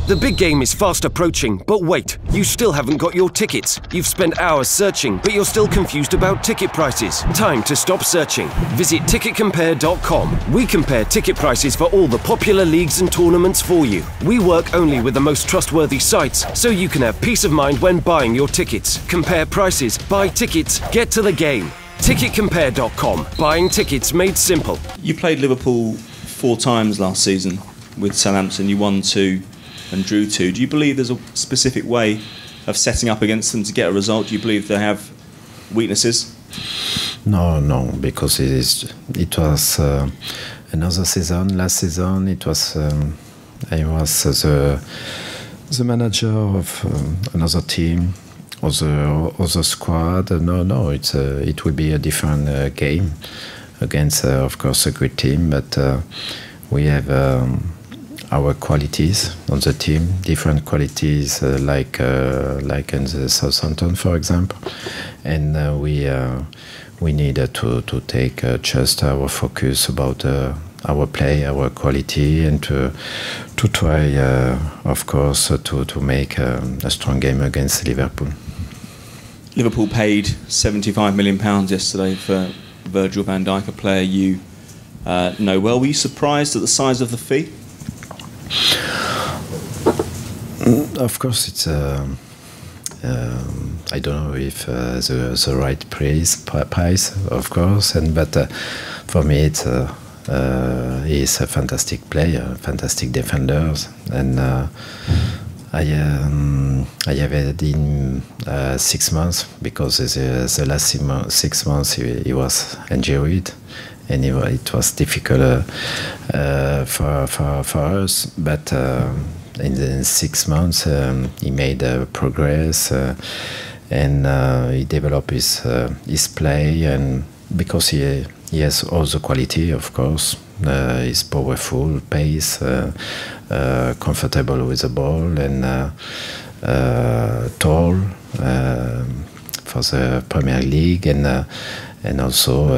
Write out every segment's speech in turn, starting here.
The big game is fast approaching, but wait, you still haven't got your tickets. You've spent hours searching, but you're still confused about ticket prices. Time to stop searching. Visit ticketcompare.com. We compare ticket prices for all the popular leagues and tournaments for you. We work only with the most trustworthy sites, so you can have peace of mind when buying your tickets. Compare prices, buy tickets, get to the game. Ticketcompare.com. Buying tickets made simple. You played Liverpool 4 times last season with Southampton. You won 2 and drew 2. Do you believe there's a specific way of setting up against them to get a result? Do you believe they have weaknesses? No, because it was another season. Last season, it was I was the manager of another team, other squad. No, it will be a different game against, of course, a good team, but we have our qualities on the team, different qualities, like in the Southampton, for example, and we needed to take just our focus about our play, our quality, and to try, of course, to make a strong game against Liverpool. Liverpool paid £75 million yesterday for Virgil van Dijk, a player you know well. Were you surprised at the size of the fee? Of course, it's. I don't know if the right price, of course, but for me, he's a fantastic player, fantastic defender, and I have had in 6 months because the last 6 months he was injured. And it was difficult for us, but in 6 months he made progress, and he developed his play, and because he has all the quality, of course. He's powerful, pace, comfortable with the ball, and tall for the Premier League, and also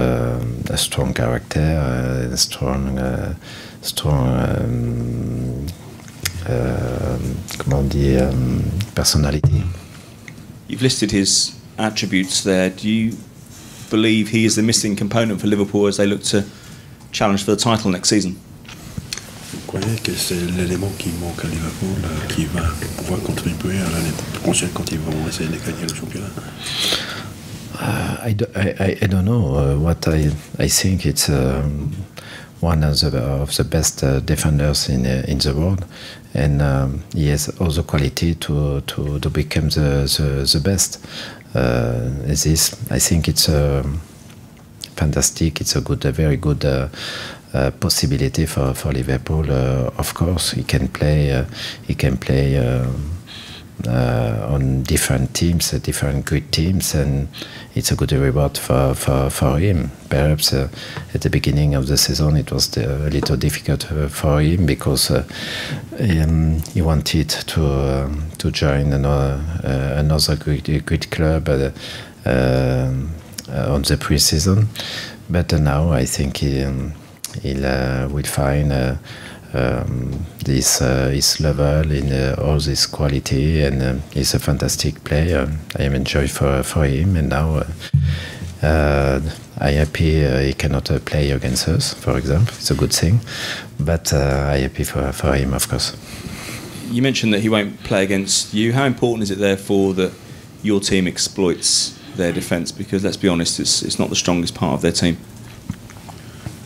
a strong character, personality. You've listed his attributes there. Do you believe he is the missing component for Liverpool as they look to challenge for the title next season? Vous croyez que c'est l'élément qui manque à Liverpool, qui va pouvoir contribuer à l'année prochaine quand ils vont essayer de gagner le championnat? I don't know. What I think it's one of the best defenders in the world, and he has all the quality to become the best. This, I think, it's fantastic. It's a very good possibility for Liverpool. Of course, he can play. On different teams, different good teams, and it's a good reward for him. Perhaps at the beginning of the season it was a little difficult for him because he wanted to join another good club on the pre-season, but now I think he'll will find his level in all this quality, and he's a fantastic player. I am enjoyed for him, and now I'm happy he cannot play against us, for example. It's a good thing, but I'm happy for him, of course. You mentioned that he won't play against you. How important is it therefore that your team exploits their defence? Because let's be honest, it's not the strongest part of their team.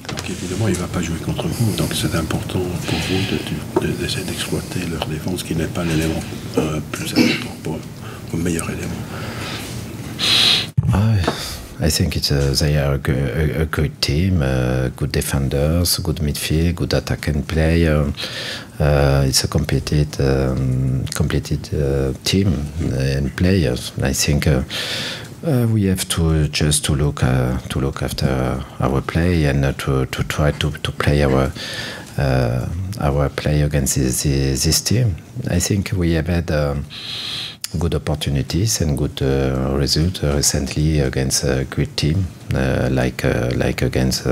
Donc évidemment, il ne va pas jouer contre vous, donc c'est important pour vous d'essayer d'exploiter leur défense, qui n'est pas l'élément plus important, le meilleur élément. I think they are a good team, good defenders, good midfield, good attacking player. It's a completed team and players. I think we have to just to look after our play, and to try to play our play against this team. I think we have had good opportunities and good results recently against a great team like against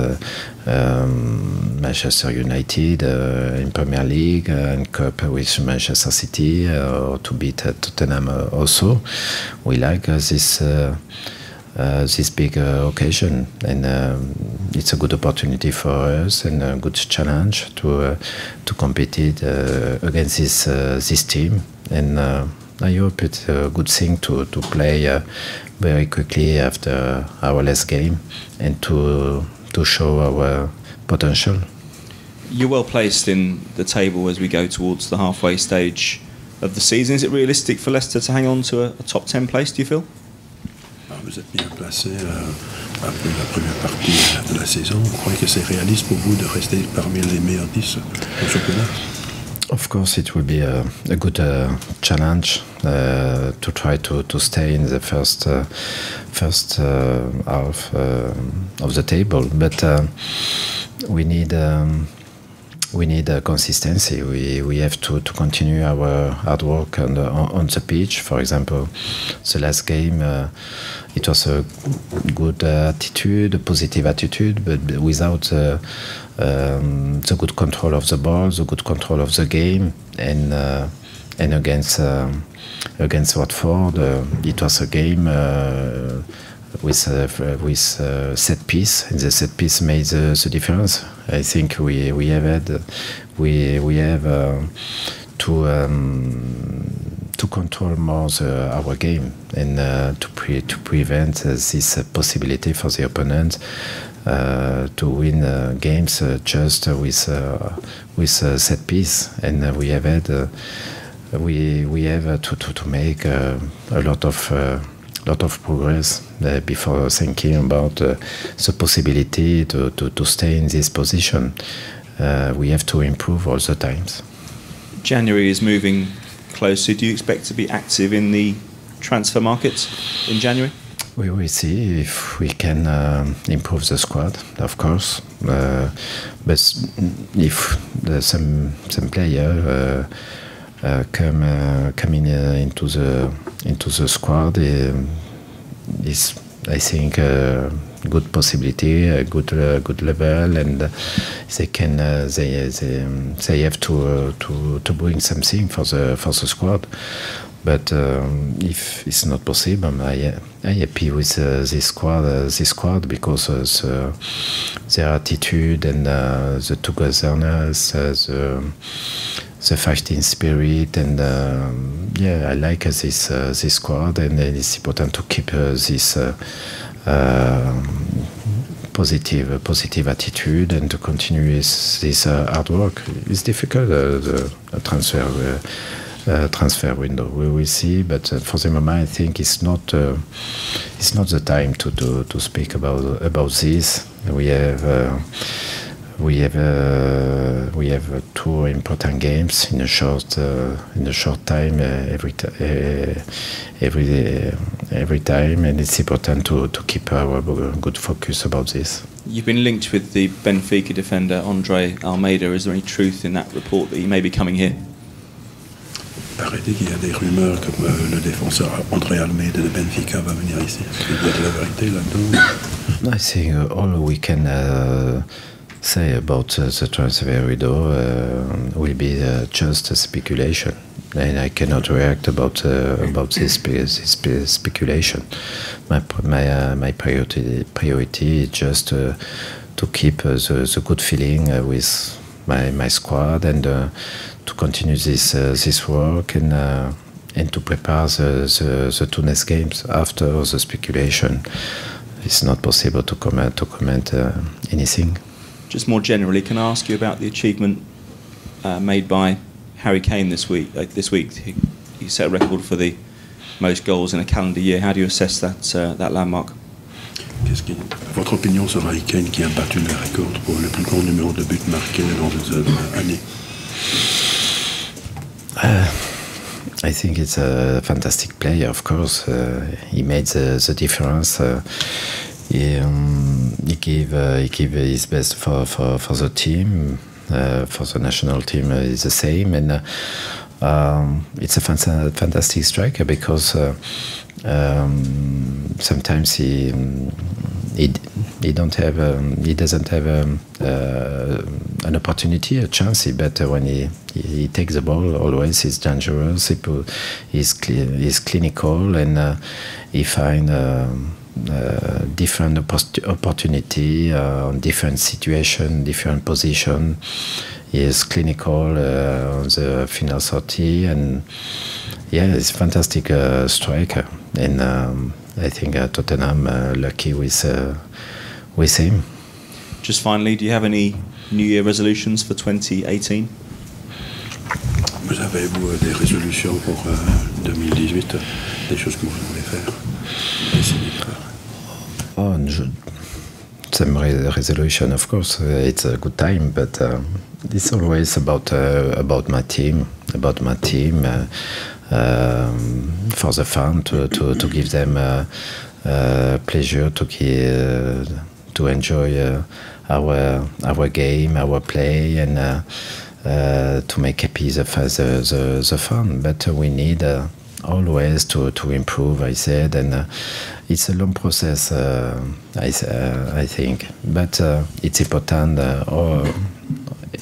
Manchester United in Premier League and Cup with Manchester City, or to beat Tottenham also. We like this big occasion, and it's a good opportunity for us and a good challenge to compete against this team. And I hope it's a good thing to play very quickly after our last game and to show our potential. You're well placed in the table as we go towards the halfway stage of the season. Is it realistic for Leicester to hang on to a top 10 place, do you feel? Vous êtes bien placé après la première partie de la saison. Vous croyez que c'est réaliste pour vous de rester parmi les meilleurs 10 au championnat? Of course, it will be a good challenge to try to stay in the first half of the table, but we need consistency. We have to continue our hard work on the pitch. For example, the last game, it was a good attitude, a positive attitude, but without the good control of the ball, the good control of the game, and against Watford, it was a game with set piece, and the set piece made the difference. I think we have to control more our game and to prevent this possibility for the opponent to win games just with set piece, and we have to make a lot of progress before thinking about the possibility to stay in this position. We have to improve all the times. January is moving closer. Do you expect to be active in the transfer markets in January? We will see if we can improve the squad, of course. But if some player coming into the squad is, I think, a good possibility, a good level, and they can they have to bring something for the squad. But if it's not possible, I'm happy with this squad because their attitude and the togetherness, the fighting spirit, and I like this squad, and it's important to keep this positive attitude and to continue this hard work. It's difficult, the transfer window. We will see, but for the moment, I think it's not the time to speak about this. We have two important games in a short time every time, and it's important to keep our good focus about this. You've been linked with the Benfica defender Andre Almeida. Is there any truth in that report that he may be coming here? Il paraît qu'il y a des rumeurs comme le défenseur André Almeida de Benfica va venir ici. Est-ce qu'il y a de la vérité là-dedans? I think all we can say about the transfer window will be just a speculation, and I cannot react about this speculation. My priority is just to keep the good feeling with my squad, and to continue this work, and to prepare the two next games. After the speculation, it's not possible to comment anything. Just more generally, can I ask you about the achievement made by Harry Kane this week? He set a record for the most goals in a calendar year. How do you assess that landmark? Votre opinion sur Harry Kane qui a battu le record pour le plus grand numéro de buts marqués dans une année? I think it's a fantastic player, of course. He made the difference. He gave his best for the team. For the national team, is the same. And it's a fantastic striker because sometimes he doesn't have an opportunity, a chance. But when he takes the ball, always he's dangerous. He's clinical, and he finds different opportunity on different situation, different position. He is clinical on the final 30, and he's a fantastic striker. And I think Tottenham lucky with him. Just finally, do you have any New Year resolutions for 2018? Vous avez-vous des résolutions pour 2018, des choses que vous voulez faire, essayer de faire? Some resolution, of course. It's a good time, but it's always about my team, for the fun, to give them pleasure, to enjoy our game, our play, and to make happy the fun. But we need always to improve, I said, and it's a long process, I think. But it's important,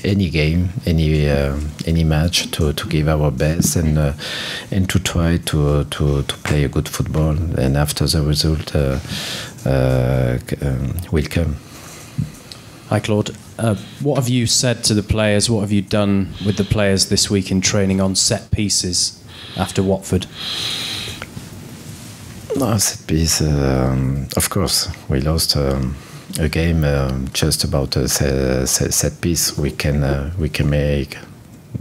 any game, any match, to give our best and to try to play a good football. And after the result will come. Hi, Claude. What have you said to the players? What have you done with the players this week in training on set pieces after Watford? No, set piece. Of course, we lost a game just about a set piece. We can make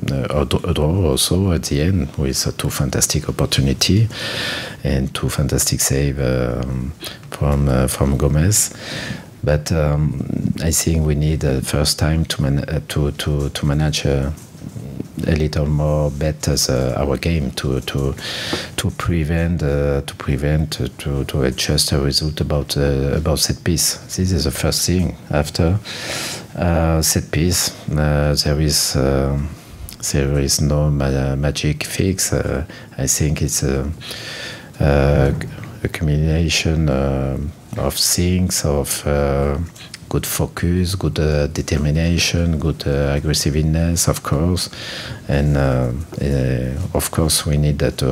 a draw also at the end with two fantastic opportunity and two fantastic save from Gomez. But I think we need first time to manage a little more better our game to prevent to adjust a result about set piece. This is the first thing. After set piece, there is no magic fix. I think it's a accumulation of things, of good focus, good determination, good aggressiveness, of course, and of course we need that.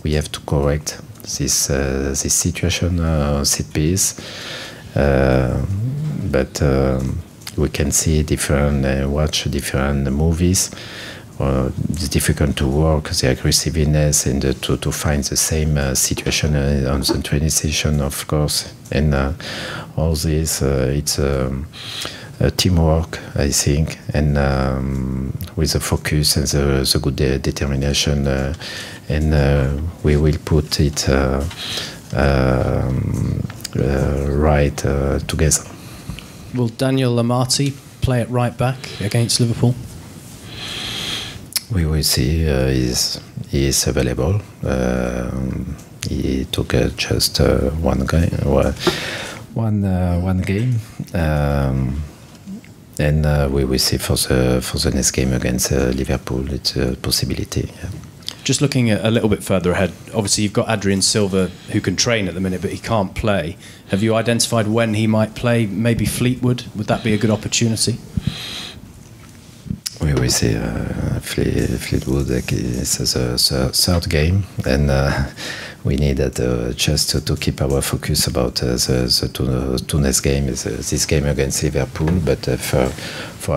We have to correct this situation, set piece, but we can see different, watch different movies. It's difficult to work the aggressiveness and to find the same situation on the training session, of course, and all this it's a teamwork, I think, and with the focus and the good determination, and we will put it right together. Will Daniel Amartey play at right back against Liverpool? We will see. He is available. He took just one game, and we will see for the next game against Liverpool. It's a possibility. Yeah. Just looking a little bit further ahead, obviously you've got Adrien Silva who can train at the minute, but he can't play. Have you identified when he might play? Maybe Fleetwood. Would that be a good opportunity? We will see. Fleetwood is the third game, and we needed just to keep our focus about the two next games, this game against Liverpool. But for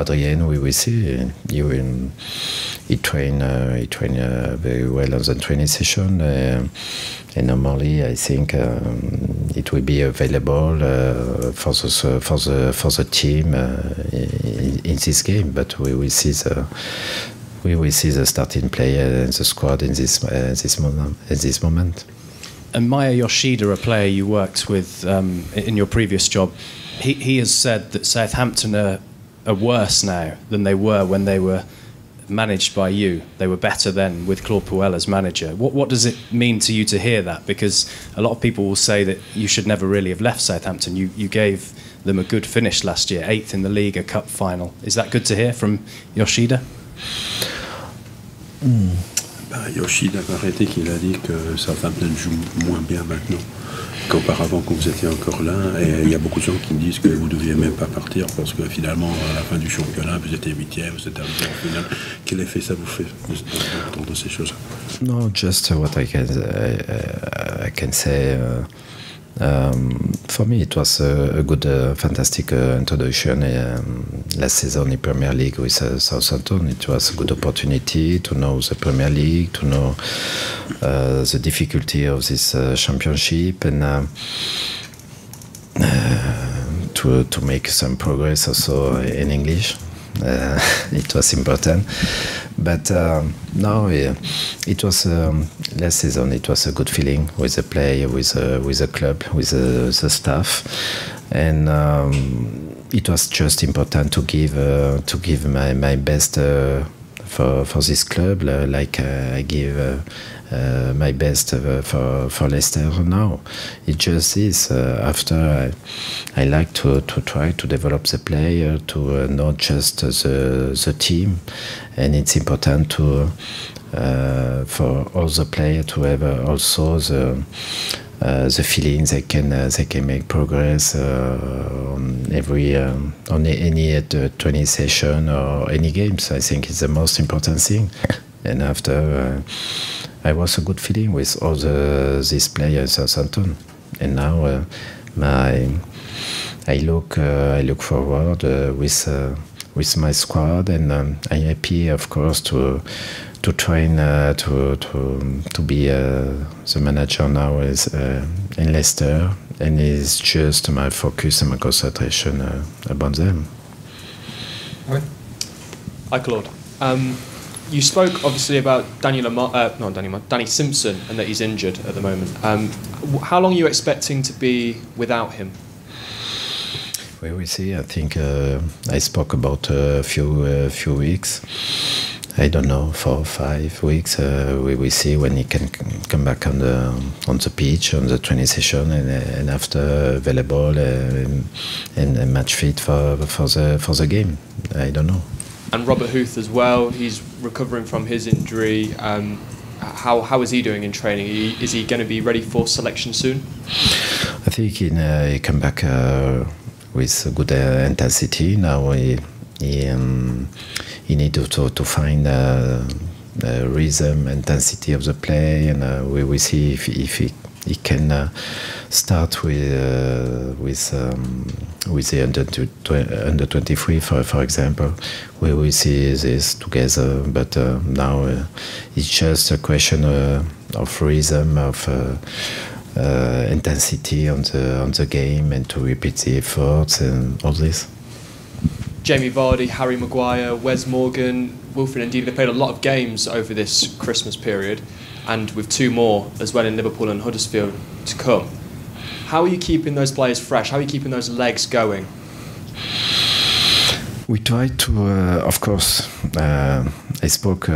Adrien, we will see. He trained very well on the training session, and normally I think it will be available for the team in this game. But we will see the starting player and the squad in this moment. And Maya Yoshida, a player you worked with in your previous job, he has said that Southampton are worse now than they were when they were managed by you. They were better then with Claude Puel as manager. What does it mean to you to hear that? Because a lot of people will say that you should never really have left Southampton. You gave them a good finish last year, 8th in the league, a cup final. Is that good to hear from Yoshida? Yoshida Barrete qui a dit que Southampton joue moins bien maintenant qu'auparavant quand vous étiez encore là. Et il y a beaucoup de gens qui me disent que vous ne deviez même pas partir parce que finalement, à la fin du championnat, vous étiez 8e, vous êtes arrivé en finale. Quel effet ça vous fait d'entendre ces choses? No, just what I can say. For me, it was a good, fantastic introduction last season in Premier League with Southampton. It was a good opportunity to know the Premier League, to know the difficulty of this championship, and to make some progress also in English. It was important, but now it was last season. It was a good feeling with the play, with the club, with the staff, and it was just important to give my best for this club, like I give. My best for Leicester now. It just is. After I like to try to develop the player, to not just the team, and it's important to for all the players to have also the feelings they can make progress on any 20 session or any games. I think it's the most important thing. And after I was a good feeling with all these players at Southampton, and now I look forward with my squad, and I'm happy, of course, to train to be the manager now in Leicester, and it's just my focus and my concentration about them. Right. Hi, Claude. You spoke obviously about Danny Simpson, and that he's injured at the moment. How long are you expecting to be without him? We will see. I think I spoke about a few weeks. I don't know, 4 or 5 weeks. We will see when he can come back on the pitch, on the training session, and after available and match fit for the game. I don't know. And Robert Huth as well, he's recovering from his injury. How is he doing in training? Is he going to be ready for selection soon? I think he come back with good intensity. Now he needs to find rhythm, intensity of the play, and we will see if he can start with the under 23, for example. We will see this together, but now it's just a question of rhythm, of intensity on the game, and to repeat the efforts and all this. Jamie Vardy, Harry Maguire, Wes Morgan, Wilfred Ndidi, they played a lot of games over this Christmas period, and with 2 more as well in Liverpool and Huddersfield to come. How are you keeping those players fresh? How are you keeping those legs going? We try to, of course, I spoke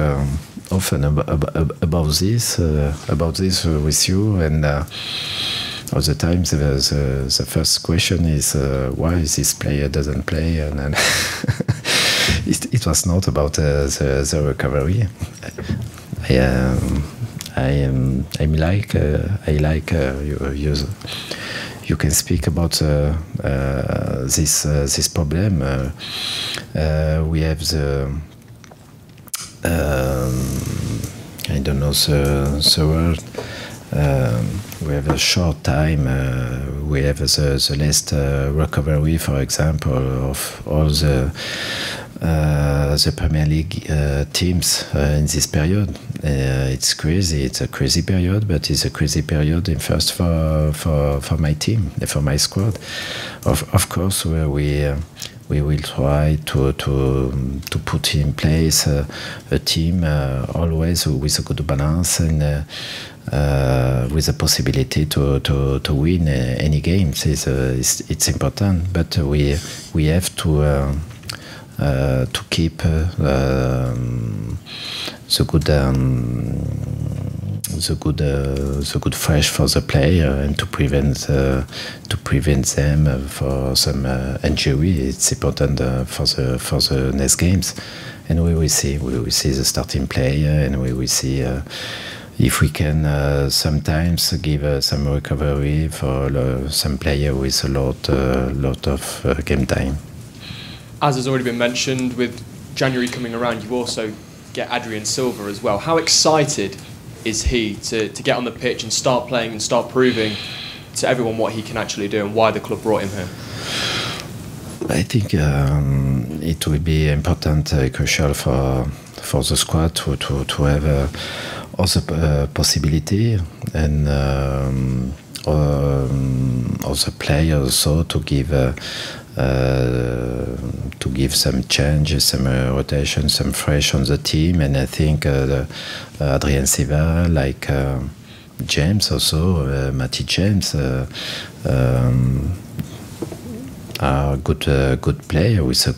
often about this with you, and all the time the first question is why this player doesn't play, and it was not about the recovery. You can speak about this problem. We have the I don't know the word. We have a short time. We have the last recovery, for example, of all the Premier League teams in this period. It's crazy. It's a crazy period, but it's a crazy period in first for my team, for my squad. Of course, we will try to put in place a team always with a good balance and with the possibility to win any games. It's important, but we have to keep the good fresh for the player, and to prevent them for some injury. It's important for the next games, and we will see. We will see the starting player, and we will see if we can sometimes give some recovery for some player with a lot of game time. As has already been mentioned, with January coming around, you also get Adrien Silva as well. How excited is he to get on the pitch and start playing and start proving to everyone what he can actually do and why the club brought him here? I think it will be important, crucial for the squad to have also possibility and also players so to give some changes, some rotation, some fresh on the team, and I think Adrien Silva, like James also, Matty James, are good player with a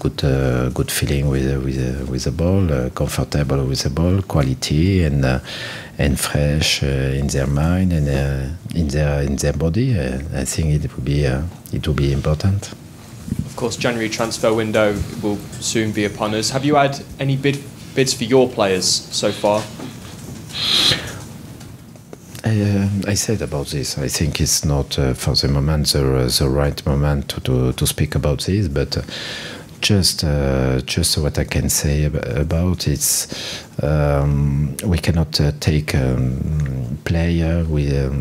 good feeling with the ball, comfortable with the ball, quality and fresh in their mind and in their body. I think it will be important. Of course, January transfer window will soon be upon us. Have you had any bids for your players so far? I said about this. I think it's not for the moment the right moment to speak about this, but just what I can say about it's we cannot take player with.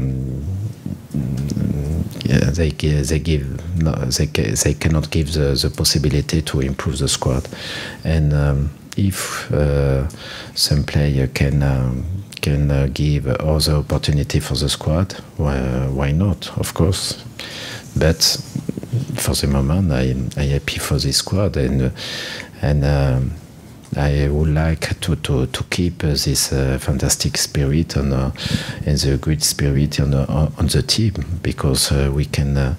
They cannot give the possibility to improve the squad, and if some player can give other opportunity for the squad, why not? Of course, but for the moment, I'm happy for this squad, and I would like to keep this fantastic spirit and the great spirit on the team, because we can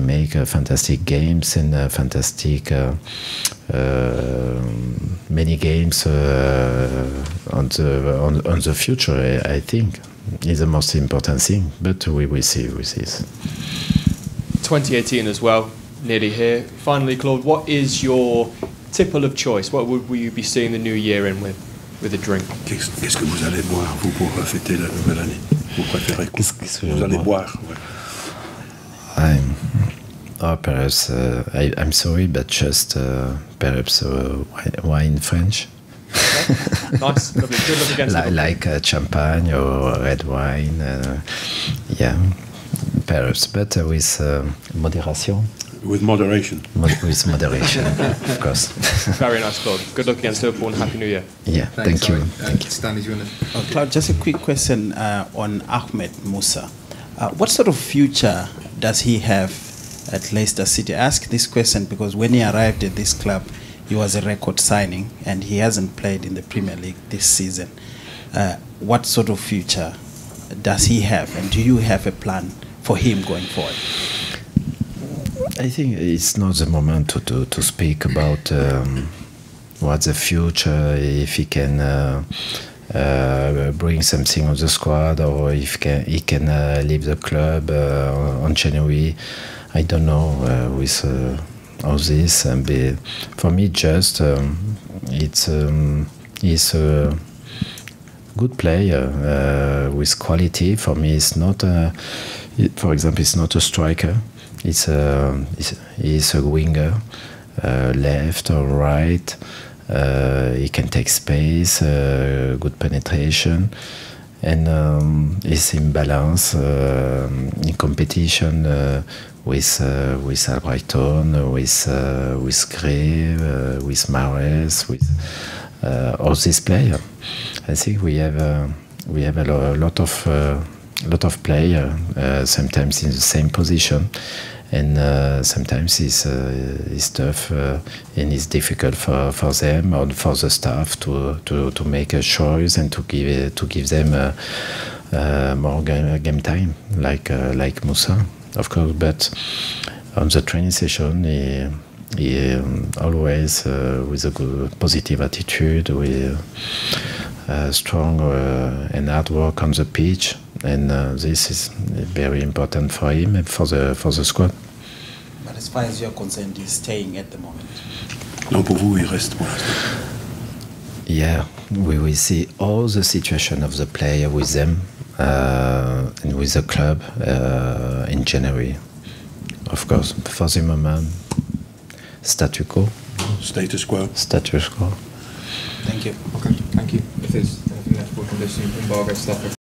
make fantastic games and fantastic many games on the future. I think is the most important thing, but we will see with this. 2018 as well, nearly here. Finally, Claude, what is your tipple of choice? What will you be seeing the new year in with a drink? Qu'est-ce que vous allez boire, vous, pour fêter la nouvelle année? Vous préférez quoi? Qu'est-ce que vous allez boire? Ouais. Perhaps I'm sorry, but just perhaps wine French. Okay. Nice, lovely. Good luck against like champagne or red wine. Yeah, perhaps, but with moderation. With moderation. With moderation, of course. Very nice, Claude. Good luck against Liverpool and Happy New Year. Yeah, thank you. Thank you. Stanley, do you want to? Claude, just a quick question on Ahmed Musa. What sort of future does he have at Leicester City? I ask this question because when he arrived at this club, he was a record signing and he hasn't played in the Premier League this season. What sort of future does he have, and do you have a plan for him going forward? I think it's not the moment to speak about what's the future, if he can bring something on the squad, or if he can leave the club on January. I don't know with all this. For me, just he's a good player with quality. For me, it's not. For example, it's not a striker. He's a winger, left or right. He can take space, good penetration, and he's in balance in competition with Albrighton, with Gray, with Mahrez, with all these players. I think we have a lot of players, sometimes in the same position. And sometimes it's tough and it's difficult for them or for the staff to make a choice and to give them more game time, like Musa, of course. But on the training session, he always with a good positive attitude, with strong and hard work on the pitch. And this is very important for him and for the squad. But as far as you're concerned, he's staying at the moment. Non, pour vous, il reste pour l'instant. Yeah, we will see all the situation of the player with them and with the club in January. Of course, for the moment, status quo. Status quo. Status quo. Thank you. Okay, thank you. If there's anything left, we can do some embargo stuff.